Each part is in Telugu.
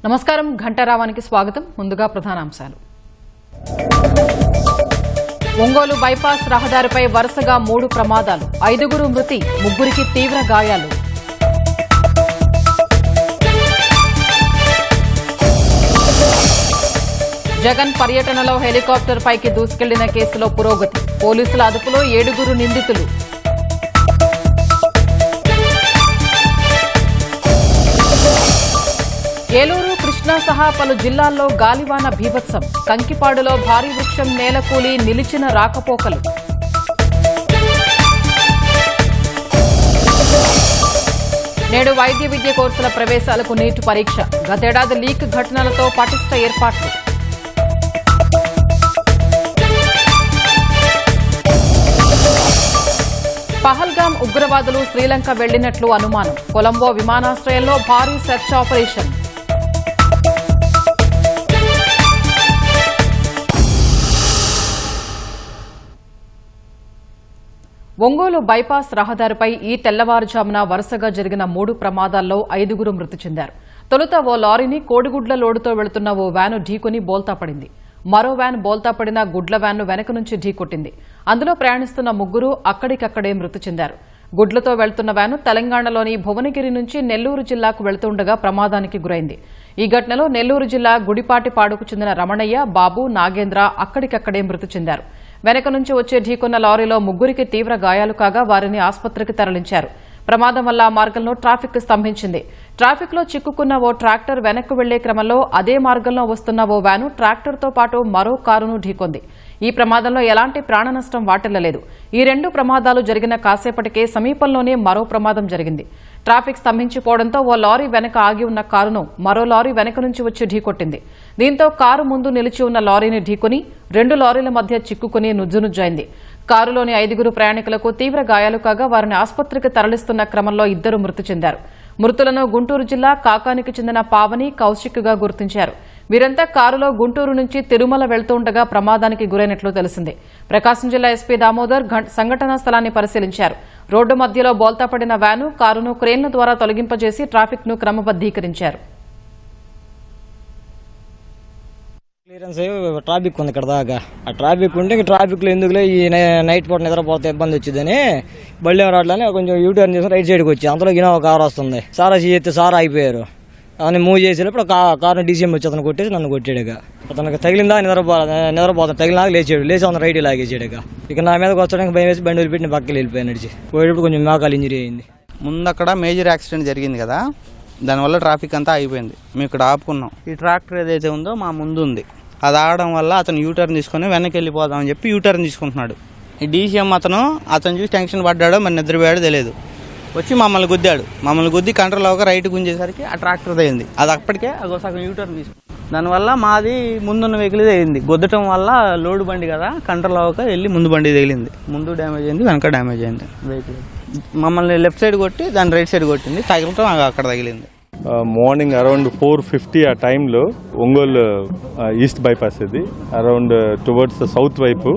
నమస్కారం ఘంటారావానికి స్వాగతం. ముందుగా ప్రధానాంశాలు. ఒంగోలు బైపాస్ రహదారిపై వరుసగా 3 ప్రమాదాలు, 5 మృతి, 3 తీవ్ర గాయాలు. జగన్ పర్యటనలో హెలికాప్టర్ పైకి దూసుకెళ్లిన కేసులో పురోగతి, పోలీసుల అదుపులో 7 నిందితులు. ఏలూరు, కృష్ణా సహా పలు జిల్లాల్లో గాలివాన బీభత్సం, కంకిపాడులో భారీ వృక్షం నేలకూలి నిలిచిన రాకపోకలు. నేడు వైద్య విద్య కోర్సుల ప్రవేశాలకు నీట్ పరీక్ష, గతేడాది లీక్ ఘటనలతో పటిష్ట ఏర్పాట్లు. పహల్గామ్ ఉగ్రవాదులు శ్రీలంక వెళ్లినట్లు అనుమానం, కొలంబో విమానాశ్రయంలో భారీ సెర్చ్ ఆపరేషన్. ఒంగోలు బైపాస్ రహదారిపై ఈ తెల్లవారుజామున వరుసగా జరిగిన 3 ప్రమాదాల్లో 5 మృతి చెందారు. తొలుత ఓ లారీని కోడిగుడ్ల లోడుతో వెళుతున్న ఓ వ్యాను ఢీకొని బోల్తా పడింది. మరో వ్యాన్ బోల్తా పడిన గుడ్ల వ్యాన్ను వెనక నుంచి ఢీకొట్టింది. అందులో ప్రయాణిస్తున్న 3 అక్కడికక్కడే మృతి చెందారు. గుడ్లతో వెళ్తున్న వ్యాను తెలంగాణలోని భువనగిరి నుంచి నెల్లూరు జిల్లాకు వెళుతుండగా ప్రమాదానికి గురైంది. ఈ ఘటనలో నెల్లూరు జిల్లా గుడిపాటిపాడుకు చెందిన రమణయ్య, బాబు, నాగేంద్ర అక్కడికక్కడే మృతి చెందారు. వెనక నుంచి వచ్చే ఢీకొన్న లారీలో 3 తీవ్ర గాయాలు కాగా వారిని ఆసుపత్రికి తరలించారు. ప్రమాదం వల్ల ఆ మార్గంలో ట్రాఫిక్ స్తంభించింది. ట్రాఫిక్లో చిక్కుకున్న ఓ ట్రాక్టర్ వెనక్కు వెళ్లే క్రమంలో అదే మార్గంలో వస్తున్న ఓ వ్యాను ట్రాక్టర్తో పాటు మరో కారును ఢీకొంది. ఈ ప్రమాదంలో ఎలాంటి ప్రాణ నష్టం వాటిల్లలేదు. ఈ 2 ప్రమాదాలు జరిగిన కాసేపటికే సమీపంలోనే మరో ప్రమాదం జరిగింది. ట్రాఫిక్ స్తంభించిపోవడంతో ఓ లారీ వెనక ఆగి ఉన్న కారును మరో లారీ వెనక నుంచి వచ్చి ఢీకొట్టింది. దీంతో కారు ముందు నిలిచి ఉన్న లారీని ఢీకొని 2 లారీల మధ్య చిక్కుకుని నుజ్జునుజ్జైంది. కారులోని 5 ప్రయాణికులకు తీవ్ర గాయాలు కాగా వారిని ఆసుపత్రికి తరలిస్తున్న క్రమంలో 2 మృతి చెందారు. మృతులను గుంటూరు జిల్లా కాకానికి చెందిన పావని, కౌశిక్గా గుర్తించారు. వీరంతా కారులో గుంటూరు నుంచి తిరుమల వెళ్తుండగా ప్రమాదానికి గురైనట్లు తెలిసింది. ప్రకాశం జిల్లా ఎస్పీ దామోదర్ సంఘటనా స్థలాన్ని పరిశీలించారు. రోడ్డు మధ్యలో బోల్తా పడిన వ్యాను, కారును క్రేన్ల ద్వారా తొలగింపజేసి ట్రాఫిక్ ను క్రమబద్దీకరించారు. క్లియరెన్స్ ట్రాఫిక్ ఉంది ఇక్కడ దాకా. ఆ ట్రాఫిక్ ఉంటే ట్రాఫిక్లో ఎందుకులే ఈ నైట్ పూట నిద్రపోతే ఇబ్బంది వచ్చిందని బళ్ళేం రావట్లని కొంచెం యూటర్న్ చేసి రైట్ సైడ్కి వచ్చి అందులో ఇన్నోవా కారు వస్తుంది. సారా చేస్తే సారా అయిపోయారు. అని మూవ్ చేసేటప్పుడు కారుని డీసీఎం వచ్చి అతను కొట్టేసి నన్ను కొట్టాడుగా. అతనికి తగిలిందా నిద్రపోతాను తగిలినాక లేచాడు. లేచి అతను రైట్ లాగేసాడుగా. ఇక నా మీదకి వచ్చడానికి భయం వేసి బండి వదిలిపెట్టి పక్కకి వెళ్ళిపోయాను. నడిచి పోయేటప్పుడు కొంచెం మోకాలు ఇంజరీ అయింది. ముందు అక్కడ మేజర్ యాక్సిడెంట్ జరిగింది కదా, దానివల్ల ట్రాఫిక్ అంతా అయిపోయింది. మేము ఇక్కడ ఆపుకున్నాం. ఈ ట్రాక్టర్ ఏదైతే ఉందో మా ముందు ఉంది, అది ఆగడం వల్ల అతను యూటర్న్ తీసుకొని వెనక్కి వెళ్ళిపోదామని చెప్పి యూటర్న్ తీసుకుంటున్నాడు. ఈ డీసీఎం అతను చూసి టెన్షన్ పడ్డాడో మరి నిద్రపోయాడో తెలియదు, వచ్చి మమ్మల్ని గుద్దాడు. మమ్మల్ని గుద్ది కంట్రోల్ అవ్వక రైట్ గుంజేసరికి ఆ ట్రాక్టర్ అయింది. అది అప్పటికే సగం యూటర్న్ తీసుకుంది. దానివల్ల మాది ముందున్న వెహికల్ అయింది. గుద్దటం వల్ల లోడ్ బండి కదా, కంట్రోల్ అవ్వక వెళ్ళి ముందు బండి తగిలింది. ముందు డ్యామేజ్ అయింది, వెనక డ్యామేజ్ అయింది. వెహికల్ మమ్మల్ని లెఫ్ట్ సైడ్ కొట్టి దాన్ని రైట్ సైడ్ కొట్టింది. తగలటం అక్కడ తగిలింది. మార్నింగ్ అరౌండ్ 4:50 ఆ టైంలో ఒంగోలు ఈస్ట్ బైపాస్ ఇది అరౌండ్ టువర్డ్స్ సౌత్ వైపు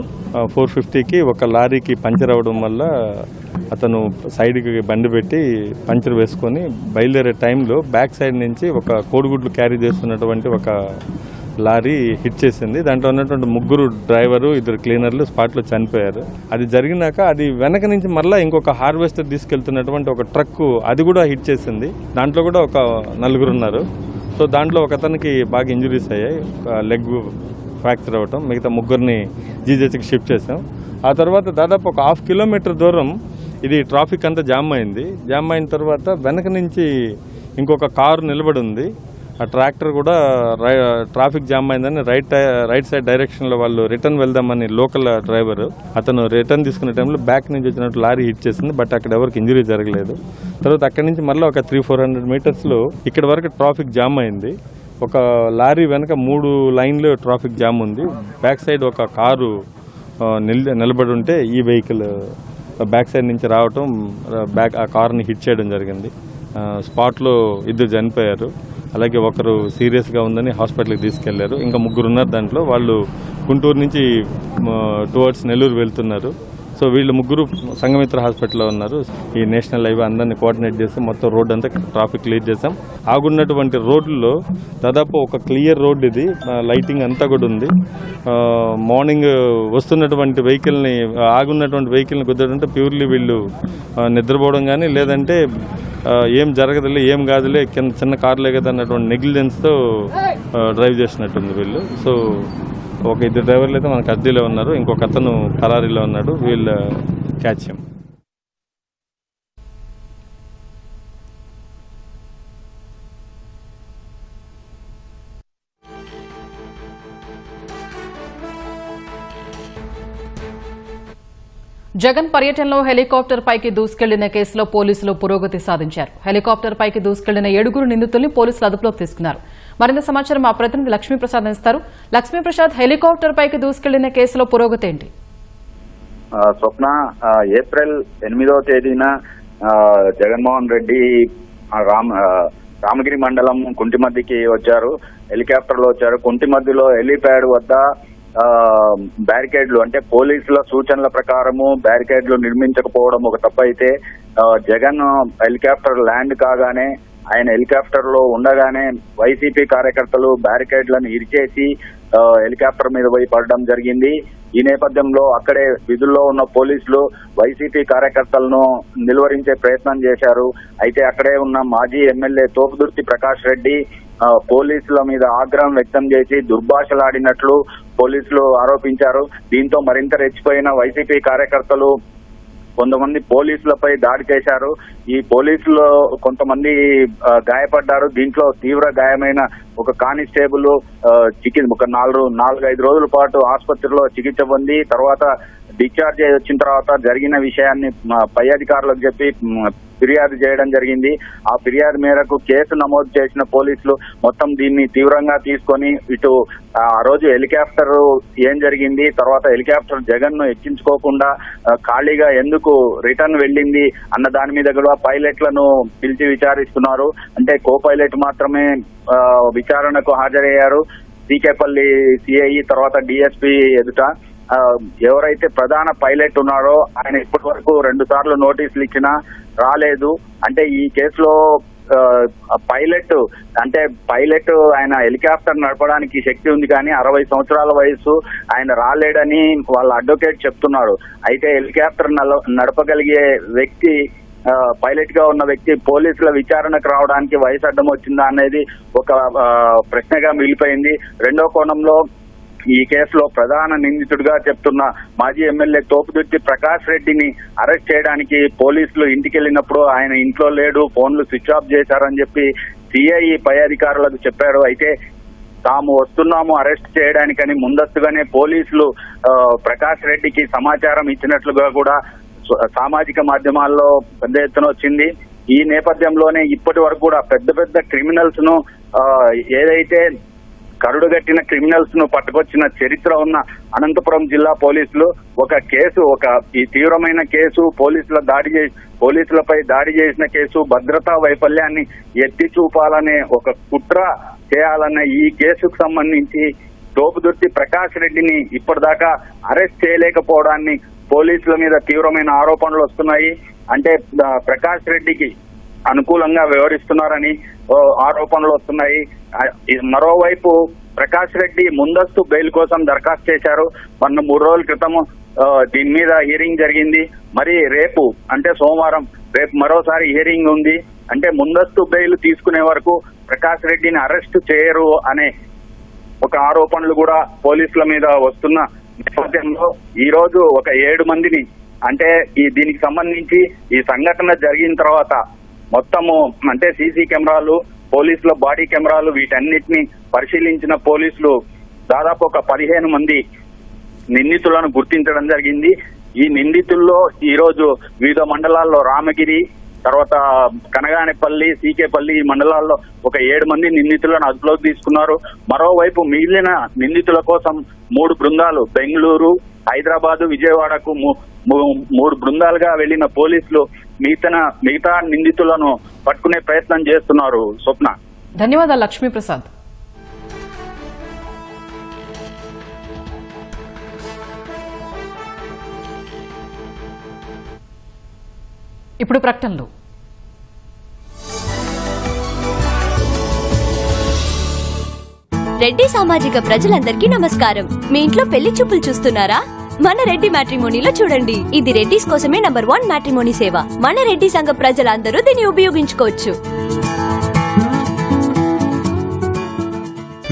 4:50కి ఒక లారీకి పంచర్ అవ్వడం వల్ల అతను సైడ్కి బండి పెట్టి పంచర్ వేసుకొని బయలుదేరే టైంలో బ్యాక్ సైడ్ నుంచి ఒక కోడిగుడ్లు క్యారీ చేస్తున్నటువంటి ఒక లారీ హిట్ చేసింది. దాంట్లో ఉన్నటువంటి 3 డ్రైవరు, 2 క్లీనర్లు స్పాట్లో చనిపోయారు. అది జరిగినాక అది వెనక నుంచి మళ్ళీ ఇంకొక హార్వెస్టర్ తీసుకెళ్తున్నటువంటి ఒక ట్రక్ అది కూడా హిట్ చేసింది. దాంట్లో కూడా ఒక 4 ఉన్నారు. సో దాంట్లో ఒక అతనికి బాగా ఇంజురీస్ అయ్యాయి, లెగ్ ఫ్రాక్చర్ అవ్వటం. మిగతా 3ని జీజీహెచ్కి షిఫ్ట్ చేసాం. ఆ తర్వాత దాదాపు ఒక 1/2 కిలోమీటర్ దూరం ఇది ట్రాఫిక్ అంతా జామ్ అయింది. జామ్ అయిన తర్వాత వెనక నుంచి ఇంకొక కారు నిలబడి ఉంది. ఆ ట్రాక్టర్ కూడా ట్రాఫిక్ జామ్ అయిందని రైట్ సైడ్ డైరెక్షన్లో వాళ్ళు రిటర్న్ వెళ్దామని లోకల్ డ్రైవర్ అతను రిటర్న్ తీసుకునే టైంలో బ్యాక్ నుంచి వచ్చినట్టు లారీ హిట్ చేసింది. బట్ అక్కడ ఎవరికి ఇంజరీ జరగలేదు. తర్వాత అక్కడి నుంచి మళ్ళీ ఒక 300-400 మీటర్స్లో ఇక్కడ వరకు ట్రాఫిక్ జామ్ అయింది. ఒక లారీ వెనక 3 లైన్లు ట్రాఫిక్ జామ్ ఉంది. బ్యాక్ సైడ్ ఒక కారు నిలబడి ఉంటే ఈ వెహికల్ బ్యాక్ సైడ్ నుంచి రావటం ఆ కార్ని హిట్ చేయడం జరిగింది. స్పాట్లో 2 చనిపోయారు. అలాగే ఒకరు సీరియస్గా ఉందని హాస్పిటల్కి తీసుకెళ్లారు. ఇంకా 3 ఉన్నారు దాంట్లో. వాళ్ళు గుంటూరు నుంచి టువర్డ్స్ నెల్లూరు వెళ్తున్నారు. సో వీళ్ళు ముగ్గురు సంఘమిత్ర హాస్పిటల్లో ఉన్నారు. ఈ నేషనల్ హైవే అందరినీ కోఆర్డినేట్ చేసి మొత్తం రోడ్ అంతా ట్రాఫిక్ క్లియర్ చేసాం. ఆగున్నటువంటి రోడ్లలో దాదాపు ఒక క్లియర్ రోడ్ ఇది, లైటింగ్ అంతా కూడా ఉంది. మార్నింగ్ వస్తున్నటువంటి వెహికల్ని, ఆగున్నటువంటి వెహికల్ని కుదరడంటే ప్యూర్లీ వీళ్ళు నిద్రపోవడం కానీ, లేదంటే ఏం జరగదులే ఏం కాదులే కింద చిన్న కార్లే కదా అన్నటువంటి నెగ్లిజెన్స్తో డ్రైవ్ చేసినట్టుంది వీళ్ళు. సో ఒక ఇద్దరు డ్రైవర్లు అయితే మనకు అద్దీలో ఉన్నారు, ఇంకొక అతను పరారీలో ఉన్నాడు. వీళ్ళు క్యాచ్ చేయం. జగన్ పర్యటనలో హెలికాప్టర్ పైకి దూసుకెళ్లిన కేసులో పోలీసులు పురోగతి సాధించారు. హెలికాప్టర్ పైకి దూసుకెళ్లిన 7 నిందితుల్ని పోలీసులు అదుపులోకి తీసుకున్నారు. మరింత సమాచారం మా ప్రతినిధి లక్ష్మీప్రసాద్ ఇస్తారు. లక్ష్మీప్రసాద్, హెలికాప్టర్ పైకి దూసుకెళ్లిన కేసులో పురోగతి ఏంటి? స్వప్న, ఏప్రిల్ 8వ తేదీన జగన్మోహన్ రెడ్డి రామగిరి మండలం కుంటిమద్దికి వచ్చారు. హెలికాప్టర్ లో వచ్చారు. కుంటిమద్దిలో హెలీప్యాడ్ వద్ద బ్యారికేడ్లు, అంటే పోలీసుల సూచనల ప్రకారము బ్యారికేడ్లు నిర్మించకపోవడం ఒక తప్పు అయితే, జగన్ హెలికాప్టర్ ల్యాండ్ కాగానే, ఆయన హెలికాప్టర్ లో ఉండగానే వైసీపీ కార్యకర్తలు బ్యారికేడ్లను ఇరిచేసి హెలికాప్టర్ మీద పోయి పడడం జరిగింది. ఈ నేపథ్యంలో అక్కడే విధుల్లో ఉన్న పోలీసులు వైసీపీ కార్యకర్తలను నిలువరించే ప్రయత్నం చేశారు. అయితే అక్కడే ఉన్న మాజీ ఎమ్మెల్యే తోపుదుర్తి ప్రకాష్ రెడ్డి పోలీసుల మీద ఆగ్రహం వ్యక్తం చేసి దుర్భాషలాడినట్లు పోలీసులు ఆరోపించారు. దీంతో మరింత రెచ్చిపోయిన వైసీపీ కార్యకర్తలు కొంతమంది పోలీసులపై దాడి చేశారు. ఈ పోలీసులు కొంతమంది గాయపడ్డారు. దీంట్లో తీవ్ర గాయమైన ఒక కానిస్టేబుల్ ఒక 4-5 రోజుల పాటు ఆసుపత్రిలో చికిత్స పొంది తర్వాత డిశ్చార్జ్ అయి వచ్చిన తర్వాత జరిగిన విషయాన్ని పై అధికారులకు చెప్పి ఫిర్యాదు చేయడం జరిగింది. ఆ ఫిర్యాదు మేరకు కేసు నమోదు చేసిన పోలీసులు మొత్తం దీన్ని తీవ్రంగా తీసుకొని ఇటు ఆ రోజు హెలికాప్టర్ ఏం జరిగింది, తర్వాత హెలికాప్టర్ జగన్ ను ఎక్కించుకోకుండా ఖాళీగా ఎందుకు రిటర్న్ వెళ్ళింది అన్న దాని మీద కూడా పైలట్లను పిలిచి విచారిస్తున్నారు. అంటే కో పైలట్ మాత్రమే విచారణకు హాజరయ్యారు. సీకేపల్లి సిఐ తర్వాత డిఎస్పీ ఎదుట ఎవరైతే ప్రధాన పైలట్ ఉన్నారో ఆయన ఇప్పటి వరకు 2 సార్లు నోటీసులు ఇచ్చినా రాలేదు. అంటే ఈ కేసులో పైలట్ ఆయన హెలికాప్టర్ నడపడానికి శక్తి ఉంది కానీ 60 సంవత్సరాల వయసు, ఆయన రాలేడని వాళ్ళ అడ్వకేట్ చెప్తున్నారు. అయితే హెలికాప్టర్ నడపగలిగే వ్యక్తి, పైలట్ గా ఉన్న వ్యక్తి పోలీసుల విచారణకు రావడానికి వయసు అడ్డం వచ్చిందా అనేది ఒక ప్రశ్నగా మిగిలిపోయింది. రెండో కోణంలో ఈ కేసులో ప్రధాన నిందితుడిగా చెప్తున్న మాజీ ఎమ్మెల్యే తోపుదుర్తి ప్రకాష్ రెడ్డిని అరెస్ట్ చేయడానికి పోలీసులు ఇంటికి వెళ్ళినప్పుడు ఆయన ఇంట్లో లేడు, ఫోన్లు స్విచ్ ఆఫ్ చేశారని చెప్పి సిఐ పై అధికారులకు చెప్పారు. అయితే తాము వస్తున్నాము అరెస్ట్ చేయడానికని ముందస్తుగానే పోలీసులు ప్రకాష్ రెడ్డికి సమాచారం ఇచ్చినట్లుగా కూడా సామాజిక మాధ్యమాల్లో పెద్ద ఎత్తున వచ్చింది. ఈ నేపథ్యంలోనే ఇప్పటి వరకు కూడా పెద్ద క్రిమినల్స్ ను, ఏదైతే కరుడుగట్టిన క్రిమినల్స్ ను పట్టుకొచ్చిన చరిత్ర ఉన్న అనంతపురం జిల్లా పోలీసులు ఈ తీవ్రమైన కేసు, పోలీసులపై దాడి చేసిన కేసు, భద్రతా వైఫల్యాన్ని ఎత్తి చూపాలనే ఒక కుట్ర చేయాలన్న ఈ కేసుకు సంబంధించి తోపుదుర్తి ప్రకాష్ రెడ్డిని ఇప్పటిదాకా అరెస్ట్ చేయలేకపోవడాన్ని పోలీసుల మీద తీవ్రమైన ఆరోపణలు వస్తున్నాయి. అంటే ప్రకాష్ రెడ్డికి అనుకూలంగా వ్యవహరిస్తున్నారని ఆరోపణలు వస్తున్నాయి. మరోవైపు ప్రకాష్ రెడ్డి ముందస్తు బెయిల్ కోసం దరఖాస్తు చేశారు. మొన్న 3 రోజుల క్రితం దీని మీద హియరింగ్ జరిగింది. మరి రేపు అంటే సోమవారం మరోసారి హియరింగ్ ఉంది. అంటే ముందస్తు బెయిల్ తీసుకునే వరకు ప్రకాష్ రెడ్డిని అరెస్ట్ చేయరు అనే ఒక ఆరోపణలు కూడా పోలీసుల మీద వస్తున్న నేపథ్యంలో ఈ రోజు ఒక 7 మందిని, అంటే దీనికి సంబంధించి ఈ సంఘటన జరిగిన తర్వాత మొత్తము అంటే సీసీ కెమెరాలు, పోలీసుల బాడీ కెమెరాలు వీటన్నిటిని పరిశీలించిన పోలీసులు దాదాపు ఒక 15 మంది నిందితులను గుర్తించడం జరిగింది. ఈ నిందితుల్లో ఈ రోజు వివిధ మండలాల్లో రామగిరి, తర్వాత కనగానేపల్లి, సీకేపల్లి ఈ మండలాల్లో ఒక 7 మంది నిందితులను అదుపులోకి తీసుకున్నారు. మరోవైపు మిగిలిన నిందితుల కోసం 3 బృందాలు బెంగళూరు, హైదరాబాద్, విజయవాడకు 3 బృందాలుగా వెళ్లిన పోలీసులు మిగతా నిందితులను పట్టుకునే ప్రయత్నం చేస్తున్నారు. స్వప్న, ధన్యవాదాలు లక్ష్మీప్రసాద్. ఇప్పుడు ప్రకటనలు. రెడ్డి సామాజిక ప్రజలందరికీ నమస్కారం. మీ ఇంట్లో పెళ్లి చూపులు చూస్తున్నారా? మన రెడ్డి మ్యాట్రిమోనీలో చూడండి. ఇది రెడ్డిస్ కోసమే #1 మ్యాట్రిమోనీ సేవ. మన రెడ్డి సంఘ ప్రజలందరూ దీన్ని ఉపయోగించుకోవచ్చు.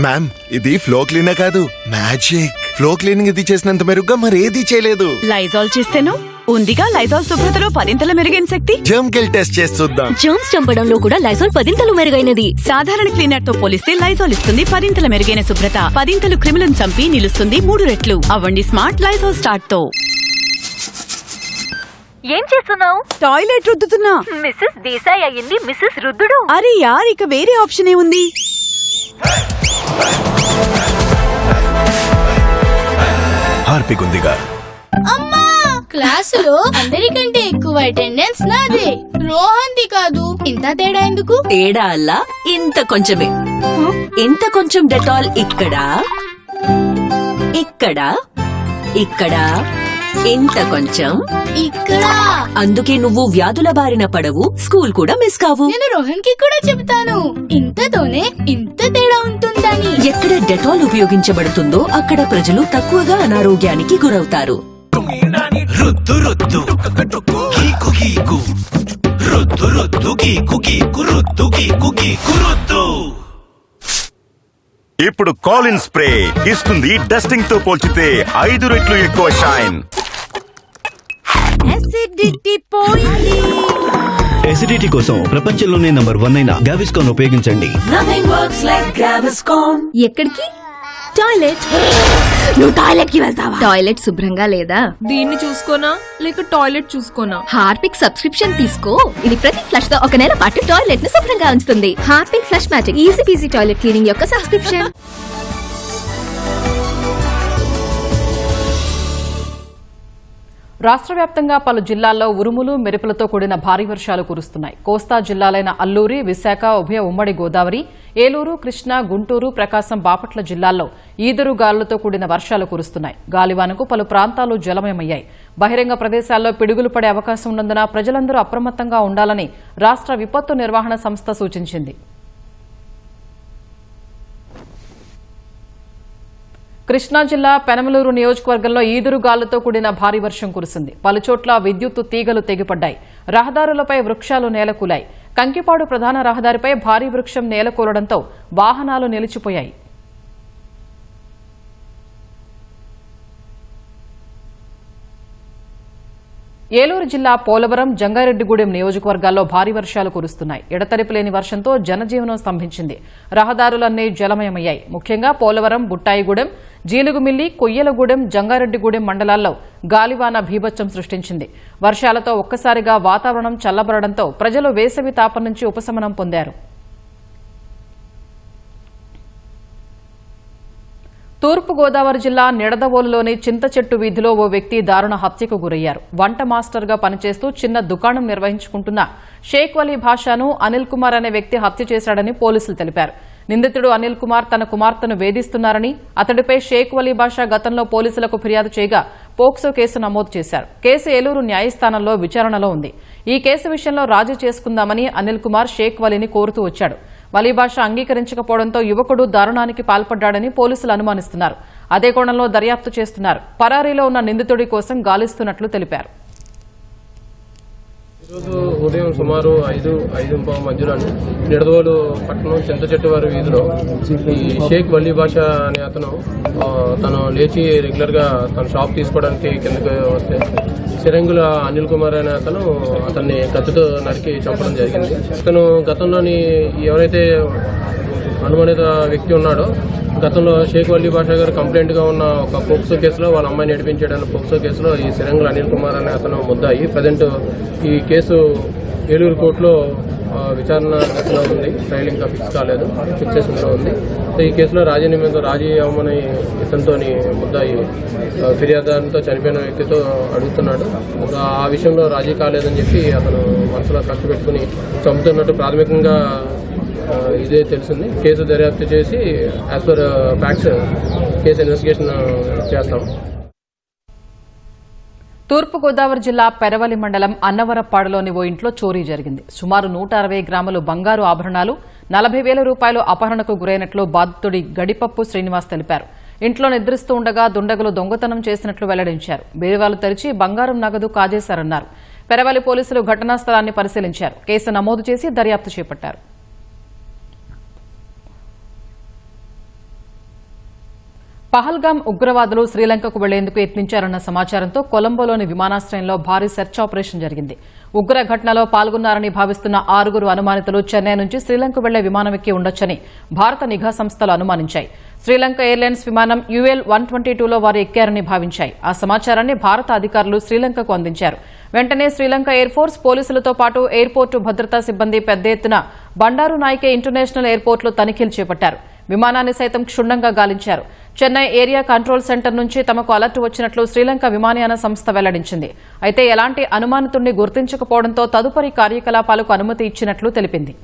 మ్యామ్, ఇది ఫ్లో క్లీనర్ కాదు, మ్యాజిక్. ఫ్లో క్లీనింగ్ ఇది చేసినంత మెరుగ్గా మరేది చేయలేదు. లైజాల్ చేస్తేనో ఉందిగా లైజాల్ శుభ్రతలో 10 మెరుగైన శక్తి. జర్మ్ కిల్ టెస్ట్ చేసి చూద్దాం. జర్మ్స్ చంపడంలో కూడా లైజాల్ 10 మెరుగైనది. సాధారణ క్లీనర్ తో పోలిస్తే లైజాల్ ఇస్తుంది 10 మెరుగైన శుభ్రత. 10 క్రిములను చంపి నిలుస్తుంది 3 రెట్లు. అవ్వండి స్మార్ట్ లైజాల్ స్టార్ట్ తో. ఏం చేస్తున్నావు? టాయిలెట్ రుద్దుతున్నా. మిస్సెస్ దేశాయ్ అయ్యింది మిస్సెస్ రుద్దుడు. అరే యార్, ఇక వేరే ఆప్షన్ ఏ ఉంది? హార్పిక్ ఉందిగా. అమ్మా, క్లాసులో అందరికంటే ఎక్కువ అటెండెన్స్ నాదే, రోహన్ది కాదు. ఇంత తేడా ఎందుకు? తేడా అల్లా ఇంత కొంచెమే. ఇంత కొంచెం డెటాల్ ఇక్కడ, ఇక్కడ, ఇక్కడ, ఇంత కొంచెం ఇక్కడ. అందుకే నువ్వు వ్యాధుల బారిన పడవు, స్కూల్ కూడా మిస్ కావు. నేను రోహన్ కి కూడా చెప్తాను, ఇంతతోనే ఇంత తేడా ఉంటుందని. ఎక్కడ డెటాల్ ఉపయోగించబడుతుందో అక్కడ ప్రజలు తక్కువగా అనారోగ్యానికి గురవుతారు. రుద్దు రుద్దు గీకు గీకు, రుద్దు రుద్దు గీకు గీకు, రుద్దు గీకు గీకు రుద్దు. ఇప్పుడు కాలిన్ స్ప్రే ఇస్తుంది డస్టింగ్ తో పోల్చితే 5 రెట్లు ఎక్కువ షైన్. ఎసిడిటీ కోసం ప్రపంచంలోనే #1 అయిన గావిస్కాన్ ఉపయోగించండి. ఎక్కడికి? టాయిలెట్. నువ్వు టాయిలెట్ కి వెళ్తావా? టాయిలెట్ శుభ్రంగా లేదా? దీన్ని చూసుకోనా లేక టాయిలెట్ చూసుకోనా? హార్పిక్ సబ్స్క్రిప్షన్ తీసుకో. ఇది ప్రతి ఫ్లష్ తో 1 నెల పాటు టాయిలెట్ ని శుభ్రంగా ఉంచుతుంది. Harpic flush magic easy PG toilet cleaning యొక్క సబ్స్క్రిప్షన్. రాష్ట్ర వ్యాప్తంగా పలు జిల్లాల్లో ఉరుములు మెరుపులతో కూడిన భారీ వర్షాలు కురుస్తున్నాయి. కోస్తా జిల్లాలైన అల్లూరి, విశాఖ, ఉభయ ఉమ్మడి గోదావరి, ఏలూరు, కృష్ణా, గుంటూరు, ప్రకాశం, బాపట్ల జిల్లాల్లో ఈదురు గాలులతో కూడిన వర్షాలు కురుస్తున్నాయి. గాలివానకు పలు ప్రాంతాలు జలమయమయ్యాయి. బహిరంగ ప్రదేశాల్లో పిడుగులు పడే అవకాశం ఉన్నందున ప్రజలందరూ అప్రమత్తంగా ఉండాలని రాష్ట్ర విపత్తు నిర్వహణ సంస్థ సూచించింది. కృష్ణా జిల్లా పెనమలూరు నియోజకవర్గంలో ఈదురుగాలులతో కూడిన భారీ వర్షం కురిసింది. పలుచోట్ల విద్యుత్తు తీగలు తెగిపడ్డాయి. రహదారులపై వృక్షాలు నేలకూలాయి. కంకిపాడు ప్రధాన రహదారిపై భారీ వృక్షం నేలకూలడంతో వాహనాలు నిలిచిపోయాయి. ఏలూరు జిల్లా పోలవరం, జంగారెడ్డిగూడెం నియోజకవర్గాల్లో భారీ వర్షాలు కురుస్తున్నాయి. ఎడతెరిపి లేని వర్షంతో జనజీవనం స్తంభించింది. రహదారులన్నీ జలమయమయ్యాయి. ముఖ్యంగా పోలవరం, బుట్టాయిగూడెం, జీలుగుమిల్లి, కొయ్యలగూడెం, జంగారెడ్డిగూడెం మండలాల్లో గాలివాన భీభత్సం సృష్టించింది. వర్షాలతో ఒక్కసారిగా వాతావరణం చల్లబడడంతో ప్రజలు వేసవి తాపం నుంచి ఉపశమనం పొందారు. తూర్పుగోదావరి జిల్లా నిడదవోలులోని చింతచెట్టు వీధిలో ఓ వ్యక్తి దారుణ హత్యకు గురయ్యారు. వంట మాస్టర్గా పనిచేస్తూ చిన్న దుకాణం నిర్వహించుకుంటున్న షేక్ వలీ భాషాను అనిల్ కుమార్ అనే వ్యక్తి హత్య చేశాడని పోలీసులు తెలిపారు. నిందితుడు అనిల్ కుమార్ తన కుమార్తెను వేధిస్తున్నారని, అతడిపై షేక్ వలీ భాషా గతంలో పోలీసులకు ఫిర్యాదు చేయగా పోక్సో కేసు నమోదు చేశారు. కేసు ఏలూరు న్యాయస్థానంలో విచారణలో ఉంది. ఈ కేసు విషయంలో రాజీ చేసుకుందామని అనిల్ కుమార్ షేక్ వలీని కోరుతూ వచ్చాడు. వలీ భాష అంగీకరించకపోవడంతో యువకుడు దారుణానికి పాల్పడ్డాడని పోలీసులు అనుమానిస్తున్నారు. అదే కోణంలో దర్యాప్తు చేస్తున్నారు. పరారీలో ఉన్న నిందితుడి కోసం గాలిస్తున్నట్లు తెలిపారు. ఈరోజు ఉదయం సుమారు 5:05 మధ్యలో నిడదవోలు పట్టణం చింతచెట్టు వారి వీధిలో ఈ షేక్ వలీ భాష అనే అతను తను లేచి రెగ్యులర్గా తన షాప్ తీసుకోవడానికి కిందకి వస్తే సిరంగుల అనిల్ కుమార్ అనే అతన్ని కత్తితో నరికి చంపడం జరిగింది. అతను గతంలోని ఎవరైతే అనుమానిత వ్యక్తి ఉన్నాడో గతంలో షేక్ వలీ భాషా గారు కంప్లైంట్ గా ఉన్న ఒక పోక్సో కేసులో వాళ్ళ అమ్మాయిని నడిపించాడన్న పోక్సో కేసులో ఈ సిరంగుల అనిల్ కుమార్ అనే అతను ముద్దాయి. ప్రజెంట్ ఈ కేసు ఏలూరు కోర్టులో విచారణ దశలో ఉంది. ట్రయల్ ఇంకా ఫిక్స్ కాలేదు, ఫిక్సేషన్లో ఉంది. సో ఈ కేసులో రాజీ నిమిత్తం రాజీ అవ్వమని ఇతనితో ముద్దాయి ఫిర్యాదుతో చనిపోయిన వ్యక్తితో అడుగుతున్నాడు. ఆ విషయంలో రాజీ కాలేదని చెప్పి అతను మనసులో ఖర్చు పెట్టుకుని చంపుతున్నట్టు ప్రాథమికంగా ఇదే తెలిసింది. కేసు దర్యాప్తు చేసి as per facts case investigation చేస్తాం. తూర్పుగోదావరి జిల్లా పెరవలి మండలం అన్నవరపాడులోని ఓ ఇంట్లో చోరీ జరిగింది. సుమారు 160 గ్రాములు బంగారు ఆభరణాలు, 40,000 రూపాయలు అపహరణకు గురైనట్లు బాధితుడి గడిపప్పు శ్రీనివాస్ తెలిపారు. ఇంట్లో నిద్రిస్తూ ఉండగా దుండగులు దొంగతనం చేసినట్లు వెల్లడించారు. బీరువాలు తెరిచి బంగారం నగదు కాజేశారన్నారు. పెరవలి పోలీసులు ఘటనా స్థలాన్ని పరిశీలించారు. కేసు నమోదు చేసి దర్యాప్తు చేపట్టారు. పహల్గాం ఉగ్రవాదులు శ్రీలంకకు వెళ్లేందుకు యత్నించారన్న సమాచారంతో కొలంబోలోని విమానాశ్రయంలో భారీ సెర్చ్ ఆపరేషన్ జరిగింది. ఉగ్ర ఘటనలో పాల్గొన్నారని భావిస్తున్న 6 అనుమానితులు చెన్నై నుంచి శ్రీలంక వెళ్లే విమానం ఎక్కి ఉండొచ్చని భారత నిఘా సంస్థలు అనుమానించాయి. శ్రీలంక ఎయిర్లైన్స్ విమానం UL-122లో వారు ఎక్కారని భావించాయి. ఆ సమాచారాన్ని భారత అధికారులు శ్రీలంకకు అందించారు. వెంటనే శ్రీలంక ఎయిర్ ఫోర్స్ పోలీసులతో పాటు ఎయిర్పోర్టు భద్రతా సిబ్బంది పెద్ద ఎత్తున బండారు నాయకే ఇంటర్నేషనల్ ఎయిర్పోర్టులో తనిఖీలు చేపట్టారు. విమానాన్ని సైతం క్షుణ్ణంగా గాలించారు. చెన్నై ఏరియా కంట్రోల్ సెంటర్ నుంచి తమకు అలర్ట్ వచ్చినట్లు శ్రీలంక విమానయాన సంస్థ వెల్లడించింది. అయితే ఎలాంటి అనుమానితుడిని గుర్తించకపోవడంతో తదుపరి కార్యకలాపాలకు అనుమతి ఇచ్చినట్లు తెలిపింది.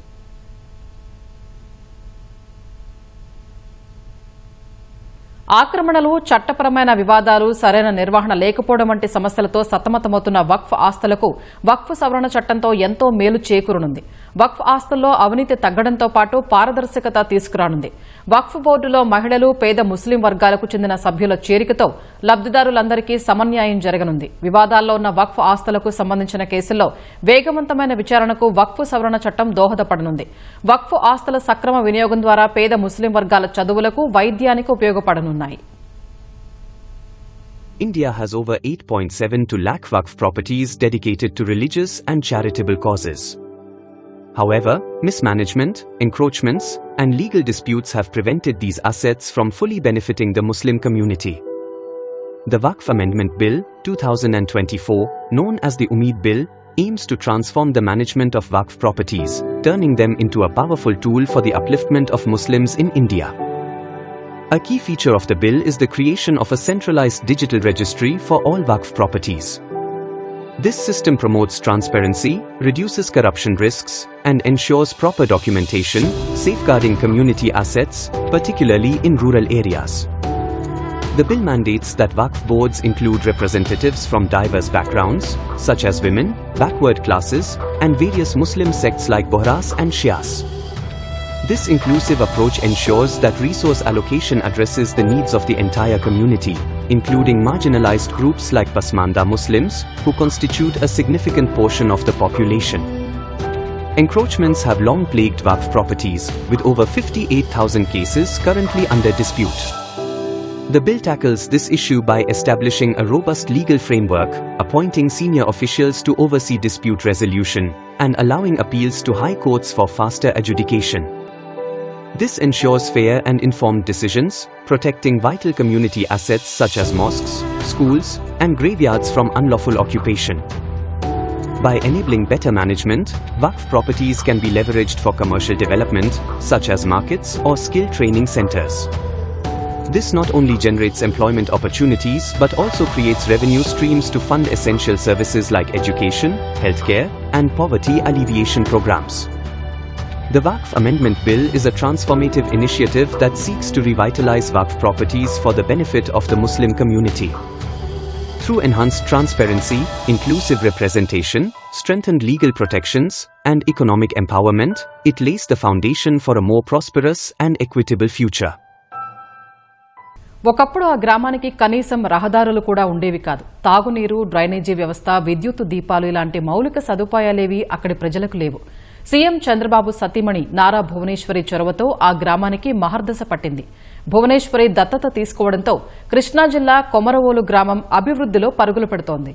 ఆక్రమణలు, చట్టపరమైన వివాదాలు, సరైన నిర్వహణ లేకపోవడం వంటి సమస్యలతో సతమతమవుతున్న వక్ఫ్ ఆస్తులకు వక్ఫ్ సవరణ చట్టంతో ఎంతో మేలు చేకూరనుంది. వక్ఫ్ ఆస్తుల్లో అవినీతి తగ్గడంతో పాటు పారదర్శకత తీసుకురానుంది. వక్ఫ్ బోర్డులో మహిళలు, పేద ముస్లిం వర్గాలకు చెందిన సభ్యుల చేరికతో లబ్దిదారులందరికీ సమన్యాయం జరగనుంది. వివాదాల్లో ఉన్న వక్ఫ్ ఆస్తులకు సంబంధించిన కేసుల్లో వేగవంతమైన విచారణకు వక్ఫ్ సవరణ చట్టం దోహదపడనుంది. వక్ఫ్ ఆస్తుల సక్రమ వినియోగం ద్వారా పేద ముస్లిం వర్గాల చదువులకు, వైద్యానికి ఉపయోగపడనున్నాయి. India has over 8.72 lakh Waqf properties dedicated to religious and charitable causes. However, mismanagement, encroachments, and legal disputes have prevented these assets from fully benefiting the Muslim community. The Waqf Amendment Bill, 2024, known as the Umeed Bill, aims to transform the management of Waqf properties, turning them into a powerful tool for the upliftment of Muslims in India. A key feature of the bill is the creation of a centralized digital registry for all Waqf properties. This system promotes transparency, reduces corruption risks, and ensures proper documentation, safeguarding community assets, particularly in rural areas. The bill mandates that Waqf boards include representatives from diverse backgrounds, such as women, backward classes, and various Muslim sects like Bohras and Shias. This inclusive approach ensures that resource allocation addresses the needs of the entire community, including marginalized groups like Pasmanda Muslims, who constitute a significant portion of the population. Encroachments have long plagued Waqf properties, with over 58,000 cases currently under dispute. The bill tackles this issue by establishing a robust legal framework, appointing senior officials to oversee dispute resolution, and allowing appeals to high courts for faster adjudication. This ensures fair and informed decisions, protecting vital community assets such as mosques, schools, and graveyards from unlawful occupation. By enabling better management, Waqf properties can be leveraged for commercial development, such as markets or skill training centers. This not only generates employment opportunities but also creates revenue streams to fund essential services like education, healthcare, and poverty alleviation programs. The Waqf Amendment Bill is a transformative initiative that seeks to revitalize Waqf properties for the benefit of the Muslim community. Through enhanced transparency, inclusive representation, strengthened legal protections, and economic empowerment, it lays the foundation for a more prosperous and equitable future. ఒకప్పుడు ఆ గ్రామానికి కనీసం రహదారులు కూడా ఉండేవి కాదు. తాగునీరు, డ్రైనేజీ వ్యవస్థ, విద్యుత్ దీపాలు ఇలాంటి మౌలిక సదుపాయాలేవి అక్కడి ప్రజలకు లేవు. సీఎం చంద్రబాబు సతీమణి నారా భువనేశ్వరి చొరవతో ఆ గ్రామానికి మహర్దశ పట్టింది. భువనేశ్వరి దత్తత తీసుకోవడంతో కృష్ణా జిల్లా కొమరవోలు గ్రామం అభివృద్ధిలో పరుగులు పెడుతోంది.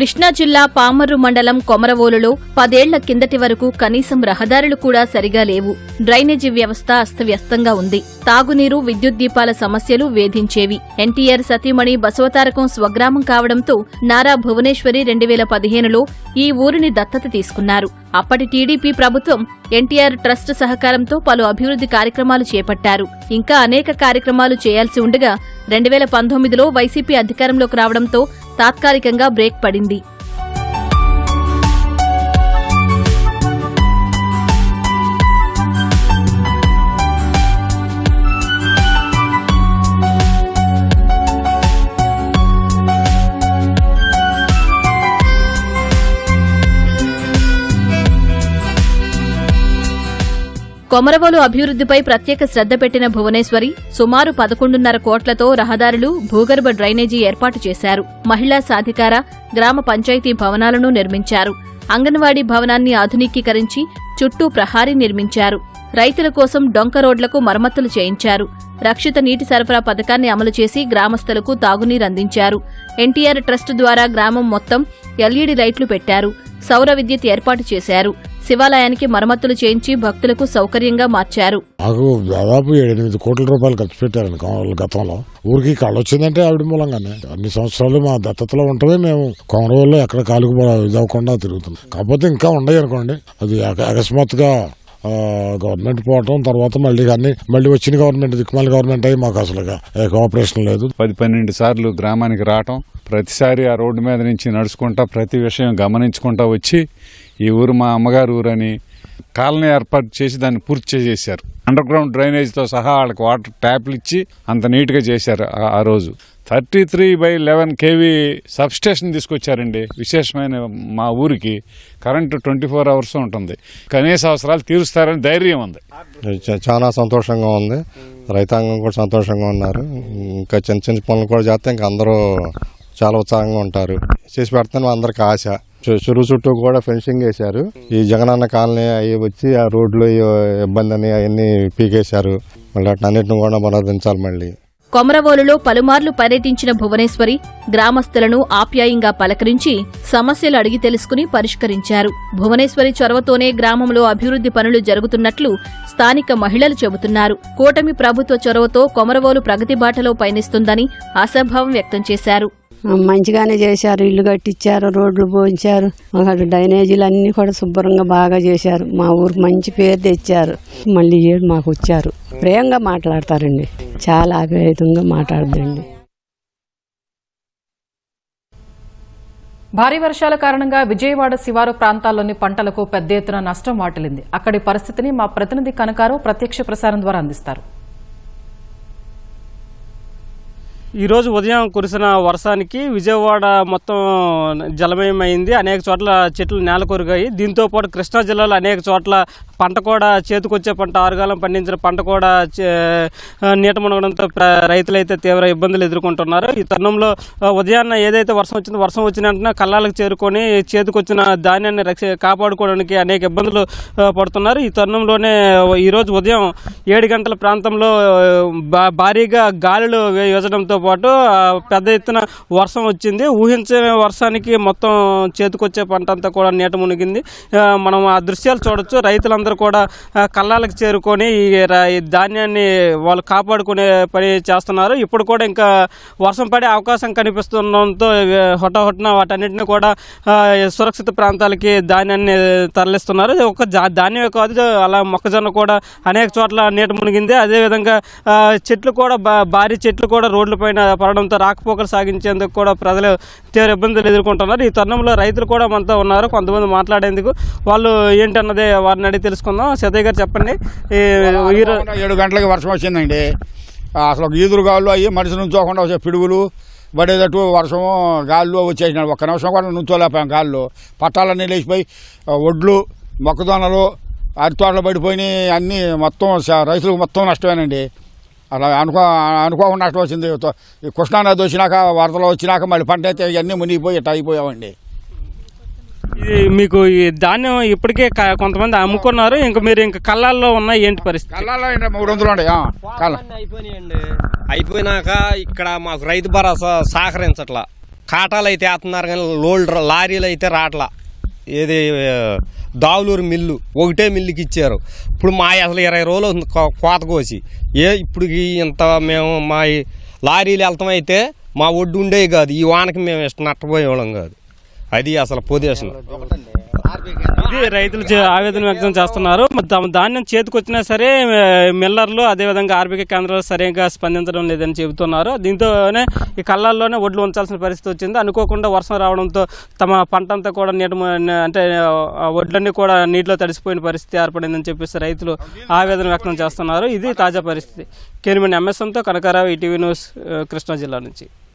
కృష్ణా జిల్లా పామర్రు మండలం కొమరవోలులో 10 ఏళ్ల కిందటి వరకు కనీసం రహదారులు కూడా సరిగా లేవు. డ్రైనేజీ వ్యవస్థ అస్తవ్యస్తంగా ఉంది. తాగునీరు, విద్యుత్ దీపాల సమస్యలు వేధించేవి. ఎన్టీఆర్ సతీమణి బసవతారకం స్వగ్రామం కావడంతో నారా భువనేశ్వరి 2015లో ఈ ఊరిని దత్తత తీసుకున్నారు. అప్పటి టీడీపీ ప్రభుత్వం ఎన్టీఆర్ ట్రస్ట్ సహకారంతో పలు అభివృద్ధి కార్యక్రమాలు చేపట్టారు. ఇంకా అనేక కార్యక్రమాలు చేయాల్సి ఉండగా 2019లో వైసీపీ అధికారంలోకి రావడంతో తాత్కాలికంగా బ్రేక్ పడింది. కొమరవోలు అభివృద్ధిపై ప్రత్యేక శ్రద్ధ పెట్టిన భువనేశ్వరి సుమారు 11.5 కోట్లతో రహదారులు, భూగర్భ డ్రైనేజీ ఏర్పాటు చేశారు. మహిళా సాధికార, గ్రామ పంచాయతీ భవనాలను నిర్మించారు. అంగన్వాడీ భవనాన్ని ఆధునికీకరించి చుట్టూ ప్రహారీ నిర్మించారు. రైతుల కోసం డొంక రోడ్లకు మరమ్మతులు చేయించారు. రక్షిత నీటి సరఫరా పథకాన్ని అమలు చేసి గ్రామస్తులకు తాగునీరందించారు. ఎన్టీఆర్ ట్రస్ట్ ద్వారా గ్రామం మొత్తం ఎల్ఈడీ లైట్లు పెట్టారు. సౌర విద్యుత్ ఏర్పాటు చేశారు. శివాలయానికి మరమ్మతులు చేయించి భక్తులకు సౌకర్యంగా మార్చారు. నాకు దాదాపు 7-8 కోట్ల రూపాయలు ఖర్చు పెట్టారు గతంలో. ఊరికి కళ్ళు వచ్చిందంటే ఆవిడ మూలంగానే. అన్ని సంవత్సరాలు మా దత్తతలో ఉంటమే మేము కొమరవోలులో ఎక్కడ కాలుకు ఇదవకుండా తిరుగుతున్నాం. కాకపోతే ఇంకా ఉన్నాయి అనుకోండి. అది అకస్మాత్తుగా గవర్నమెంట్ పోవటం, తర్వాత మళ్ళీ వచ్చిన గవర్నమెంట్, దిక్కుమాల గవర్నమెంట్ అయ్యి మాకు అసలు కోఆపరేషన్ లేదు. 10-12 సార్లు గ్రామానికి రావటం, ప్రతిసారి ఆ రోడ్డు మీద నుంచి నడుచుకుంటా ప్రతి విషయం గమనించుకుంటా వచ్చి ఈ ఊరు మా అమ్మగారు ఊరని కాలనీ ఏర్పాటు చేసి దాన్ని పూర్తి చేశారు. అండర్ గ్రౌండ్ డ్రైనేజ్తో సహా వాళ్ళకి వాటర్ ట్యాప్లు ఇచ్చి అంత నీట్గా చేశారు. ఆ రోజు 33/11 kV సబ్స్టేషన్ తీసుకొచ్చారండి. విశేషమైన మా ఊరికి కరెంటు 24 hours ఉంటుంది. కనీస అవసరాలు తీరుస్తారని ధైర్యం ఉంది. చాలా సంతోషంగా ఉంది. రైతాంగం కూడా సంతోషంగా ఉన్నారు. ఇంకా చిన్న చిన్న పనులు కూడా చేస్తే ఇంకా అందరూ చాలా ఉత్సాహంగా ఉంటారు. చేసి పెడతాను అందరికి ఆశ. చెరువు చుట్టూ కూడా ఫెన్సింగ్ వేశారు. ఈ జగనన్న కాలనీ అవి వచ్చి ఆ రోడ్లు ఇబ్బంది అని అవన్నీ పీకేశారు. మళ్ళీ అన్నింటిని కూడా పునరుద్ధరించాలి. మళ్ళీ కొమరవోలులో పలుమార్లు పర్యటించిన భువనేశ్వరి గ్రామస్తులను ఆప్యాయంగా పలకరించి సమస్యలు అడిగి తెలుసుకుని పరిష్కరించారు. భువనేశ్వరి చొరవతోనే గ్రామంలో అభివృద్ధి పనులు జరుగుతున్నట్లు స్థానిక మహిళలు చెబుతున్నారు. కూటమి ప్రభుత్వ చొరవతో కొమరవోలు ప్రగతి బాటలో పయనిస్తుందని ఆశాభావం వ్యక్తం చేశారు. మంచిగానే చేశారు. ఇల్లు కట్టించారు, రోడ్లు పోయించారు, అక్కడ డ్రైనేజీలు అన్నీ కూడా శుభ్రంగా బాగా చేశారు. మా ఊరికి మంచి పేరు తెచ్చారు. మళ్ళీ ఏడు మాకు వచ్చారు. ప్రేమగా మాట్లాడతారండి, చాలా ఆప్యాయంగా మాట్లాడదండి. భారీ వర్షాల కారణంగా విజయవాడ శివారు ప్రాంతాల్లోని పంటలకు పెద్ద ఎత్తున నష్టం వాటిల్లింది. అక్కడి పరిస్థితిని మా ప్రతినిధి కనకారావు ప్రత్యక్ష ప్రసారం ద్వారా అందిస్తారు. ఈరోజు ఉదయం కురిసిన వర్షానికి విజయవాడ మొత్తం జలమయమైంది. అనేక చోట్ల చెట్లు నేల కొరిగాయి. దీంతో పాటు కృష్ణా జిల్లాలో అనేక చోట్ల పంట కూడా చేతికొచ్చే పంట, ఆరుగాలం పండించిన పంట కూడా నీట మునగడంతో రైతులైతే తీవ్ర ఇబ్బందులు ఎదుర్కొంటున్నారు. ఈ తరుణంలో ఉదయాన్న ఏదైతే వర్షం వచ్చిందో, వర్షం వచ్చిన వెంటనే కళ్ళాలకు చేరుకొని చేతికొచ్చిన ధాన్యాన్ని కాపాడుకోవడానికి అనేక ఇబ్బందులు పడుతున్నారు. ఈ తరుణంలోనే ఈరోజు ఉదయం 7 గంటల ప్రాంతంలో భారీగా గాలులు వీచడంతో పాటు పెద్ద ఎత్తున వర్షం వచ్చింది. ఊహించే వర్షానికి మొత్తం చేతికొచ్చే పంట అంతా కూడా నీట మునిగింది. మనం ఆ దృశ్యాలు చూడొచ్చు. రైతులందరూ కూడా కళ్ళాలకు చేరుకొని ఈ ధాన్యాన్ని వాళ్ళు కాపాడుకునే పని చేస్తున్నారు. ఇప్పుడు కూడా ఇంకా వర్షం పడే అవకాశం కనిపిస్తుండడంతో హొట్టహొట్టన వాటన్నిటిని కూడా సురక్షిత ప్రాంతాలకి ధాన్యాన్ని తరలిస్తున్నారు. ఒక ధాన్యమే కాదు, అలా మొక్కజొన్న కూడా అనేక చోట్ల నీట మునిగింది. అదేవిధంగా చెట్లు కూడా భారీ చెట్లు కూడా రోడ్లపైన పడడంతో రాకపోకలు సాగించేందుకు కూడా ప్రజలు తీవ్ర ఇబ్బందులు ఎదుర్కొంటున్నారు. ఈ తరుణంలో రైతులు కూడా మనతో ఉన్నారు. కొంతమంది మాట్లాడేందుకు, వాళ్ళు ఏంటన్నదే వారిని అడిగి తెలుసుకుందాం. సతయ్య గారు చెప్పండి. 7 గంటలకి వర్షం వచ్చిందండి. అసలు ఈదురు గాళ్ళు అయ్యి మనిషి నుంచోకుండా వచ్చే పిడుగులు పడేటట్టు వర్షము గాల్లో వచ్చేసినాడు. ఒక్క నిమిషం కూడా నుంచోలేపాం. గాల్లో పట్టాలన్నీ లేచిపోయి ఒడ్లు, మొక్కజొన్నలు, అరితోటలు పడిపోయినాయి. అన్నీ మొత్తం రైతులకు మొత్తం నష్టమేనండి. అలా అనుకోకుండా నష్టం వచ్చింది. కృష్ణానది వచ్చినాక, వరదలు వచ్చినాక మళ్ళీ పంట అయితే ఇవన్నీ మునిగిపోయి ఇట్లా అయిపోయామండి. ఇది మీకు ఈ ధాన్యం ఇప్పటికే కొంతమంది అమ్ముకున్నారు. ఇంకా మీరు ఇంకా కళ్ళాల్లో ఉన్న ఏంటి పరిస్థితి? కళ్ళాల్లో 300 ఉండే అయిపోయినాక ఇక్కడ మాకు రైతు భరోసా సహకరించట్లా. కాటాలు అయితే వేస్తున్నారు కానీ లారీలు అయితే రావట్లా. ఏది దావులూరు మిల్లు ఒకటే మిల్లుకి ఇచ్చారు. ఇప్పుడు మా అసలు 20 రోజులు అవుతుంది కోత కోసి. ఇప్పుడు ఇంత మేము మా లారీలు వెళ్తామైతే మా ఒడ్డు ఉండేవి కాదు. ఈ వానకి మేము ఇష్టం నష్టపోయేవాళ్ళం కాదు. అది అసలు పొజిషన్. ఇది రైతులు ఆవేదన వ్యక్తం చేస్తున్నారు. తమ ధాన్యం చేతికొచ్చినా సరే మిల్లర్లు అదేవిధంగా ఆర్బీకే కేంద్రాలు సరిగ్గా స్పందించడం లేదని చెబుతున్నారు. దీంతోనే ఈ కళ్ళాల్లోనే వడ్లు ఉంచాల్సిన పరిస్థితి వచ్చింది. అనుకోకుండా వర్షం రావడంతో తమ పంట అంతా కూడా అంటే వడ్లన్నీ కూడా నీటిలో తడిసిపోయిన పరిస్థితి ఏర్పడిందని చెప్పేసి రైతులు ఆవేదన వ్యక్తం చేస్తున్నారు. ఇది తాజా పరిస్థితి. కేనిమని ఎంఎస్ఎంతో కనకారావు, ఈటీవీ న్యూస్, కృష్ణా జిల్లా నుంచి.